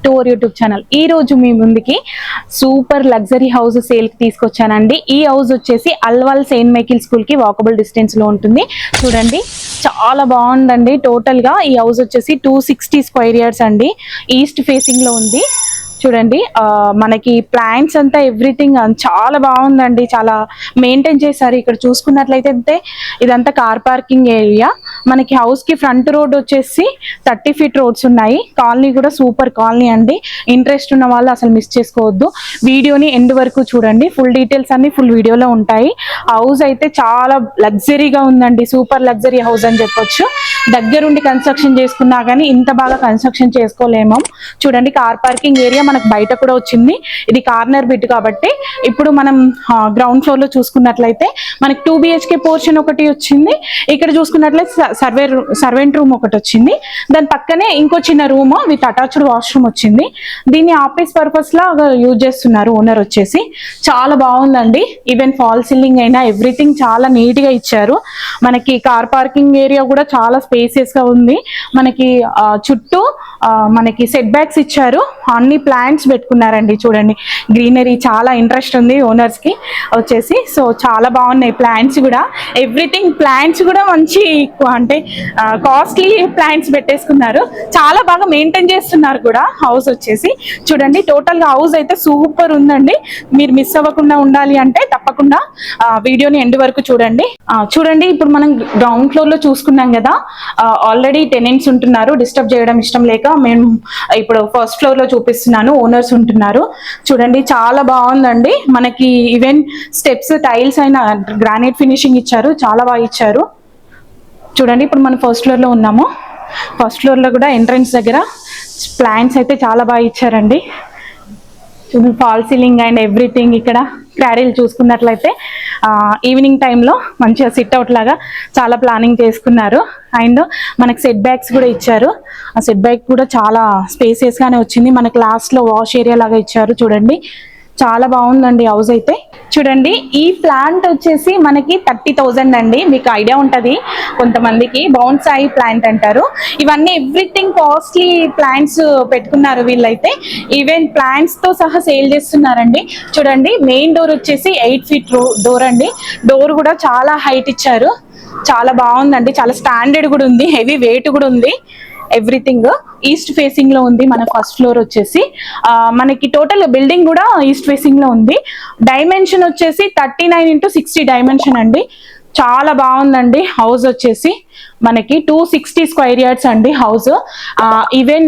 To our YouTube channel. ఈ రోజు మీ ముందుకి సూపర్ లగ్జరీ హౌస్ సేల్ కి తీసుకొచ్చానండి. ఈ హౌస్ వచ్చేసి అల్వాల్ సెయింట్ మైకిల్ స్కూల్ కి వాకబుల్ డిస్టెన్స్ లో ఉంటుంది. చూడండి చాలా బాగుందండి. టోటల్ గా ఈ హౌస్ వచ్చేసి 260 స్క్వేర్ యార్డ్స్ అండి. ఈస్ట్ ఫేసింగ్ లో ఉంది. చూడండి మనకి ప్లాంట్స్ అంతా ఎవ్రీథింగ్ చాలా బాగుందండి. చాలా మెయింటైన్ చేశారు. ఇక్కడ చూసుకున్నట్లయితే ఇదంతా కార్ పార్కింగ్ ఏరియా. మనకి హౌస్ కి ఫ్రంట్ రోడ్ వచ్చేసి 30 ఫీట్ రోడ్స్ ఉన్నాయి. కాలనీ కూడా సూపర్ కాలనీ అండి. ఇంట్రెస్ట్ ఉన్న వాళ్ళు అసలు మిస్ చేసుకోవద్దు. వీడియోని ఎండ్ వరకు చూడండి. ఫుల్ డీటెయిల్స్ అన్ని ఫుల్ వీడియోలో ఉంటాయి. హౌస్ అయితే చాలా లగ్జరీగా ఉందండి. సూపర్ లగ్జరీ హౌస్ అని చెప్పొచ్చు. దగ్గరుండి కన్స్ట్రక్షన్ చేసుకున్నా కానీ ఇంత బాగా కన్స్ట్రక్షన్ చేసుకోలేము. చూడండి కార్ పార్కింగ్ ఏరియా మనకు బయట కూడా వచ్చింది. ఇది కార్నర్ బిట్ కాబట్టి ఇప్పుడు మనం గ్రౌండ్ ఫ్లోర్ లో చూసుకున్నట్లయితే మనకి 2 BHK పోర్షన్ ఒకటి వచ్చింది. ఇక్కడ చూసుకున్నట్లయితే సర్వెంట్ రూమ్ ఒకటి వచ్చింది. దాని పక్కనే ఇంకో చిన్న రూమ్ విత్ అటాచ్డ్ వాష్రూమ్ వచ్చింది. దీన్ని ఆఫీస్ పర్పస్ లా యూజ్ చేస్తున్నారు ఓనర్ వచ్చేసి. చాలా బాగుందండి. ఈవెన్ ఫాల్ సీలింగ్ అయినా ఎవ్రీథింగ్ చాలా నీట్ గా ఇచ్చారు. మనకి కార్ పార్కింగ్ ఏరియా కూడా చాలా స్పేసియస్ గా ఉంది. మనకి చుట్టూ మనకి సెట్ బ్యాక్స్ ఇచ్చారు. అన్ని ప్లాంట్స్ పెట్టుకున్నారండి. చూడండి గ్రీనరీ చాలా ఇంట్రెస్ట్ ఉంది ఓనర్స్ కి వచ్చేసి. సో చాలా బాగున్నాయి ప్లాంట్స్ కూడా. ఎవ్రీథింగ్ ప్లాంట్స్ కూడా మంచి అంటే కాస్ట్లీ ప్లాంట్స్ పెట్టేసుకున్నారు. చాలా బాగా మెయింటైన్ చేస్తున్నారు కూడా హౌస్ వచ్చేసి. చూడండి టోటల్ గా హౌస్ అయితే సూపర్ ఉందండి. మీరు మిస్ అవ్వకుండా ఉండాలి అంటే తప్పకుండా వీడియోని ఎండ్ వరకు చూడండి. చూడండి ఇప్పుడు మనం గ్రౌండ్ ఫ్లోర్ లో చూసుకున్నాం కదా. ఆల్రెడీ టెనెంట్స్ ఉంటున్నారు. డిస్టర్బ్ చేయడం ఇష్టం లేక మేము ఇప్పుడు ఫస్ట్ ఫ్లోర్ లో చూపిస్తున్నాను. ఓనర్స్ ఉంటున్నారు. చూడండి చాలా బాగుందండి. మనకి ఈవెన్ స్టెప్స్ టైల్స్ అయినా గ్రానైట్ ఫినిషింగ్ ఇచ్చారు. చాలా బాగా ఇచ్చారు. చూడండి ఇప్పుడు మనం ఫస్ట్ ఫ్లోర్ లో ఉన్నాము. ఫస్ట్ ఫ్లోర్ లో కూడా ఎంట్రన్స్ దగ్గర ప్లాంట్స్ అయితే చాలా బాగా ఇచ్చారండి. Fall ceiling and everything. ఇక్కడ క్యారీలు చూసుకున్నట్లయితే ఈవినింగ్ టైంలో మంచిగా సిట్ అవుట్ లాగా చాలా ప్లానింగ్ చేసుకున్నారు. అండ్ మనకి సెట్ బ్యాక్స్ కూడా ఇచ్చారు. ఆ సెట్ బ్యాక్ కూడా చాలా స్పేసియస్ గానే వచ్చింది. మనకి లాస్ట్ లో వాష్ ఏరియా లాగా ఇచ్చారు. చూడండి చాలా బాగుందండి హౌస్ అయితే. చూడండి ఈ ప్లాంట్ వచ్చేసి మనకి 30,000 అండి. మీకు ఐడియా ఉంటది కొంతమందికి. బౌన్సాయి ప్లాంట్ అంటారు. ఇవన్నీ ఎవ్రీథింగ్ కాస్ట్లీ ప్లాంట్స్ పెట్టుకున్నారు వీళ్ళైతే. ఈవెన్ ప్లాంట్స్ తో సహా సేల్ చేస్తున్నారండి. చూడండి మెయిన్ డోర్ వచ్చేసి 8 ఫీట్ డోర్ అండి. డోర్ కూడా చాలా హైట్ ఇచ్చారు. చాలా బాగుందండి. చాలా స్టాండర్డ్ కూడా ఉంది. హెవీ వెయిట్ కూడా ఉంది. ఎవ్రీథింగ్ ఈస్ట్ ఫేసింగ్ లో ఉంది. మన ఫస్ట్ ఫ్లోర్ వచ్చేసి మనకి టోటల్ బిల్డింగ్ కూడా ఈస్ట్ ఫేసింగ్ లో ఉంది. డైమెన్షన్ వచ్చేసి 39x60 డైమెన్షన్ అండి. చాలా బాగుందండి హౌస్ వచ్చేసి. మనకి 260 స్క్వేర్ యార్డ్స్ అండి హౌస్. ఈవెన్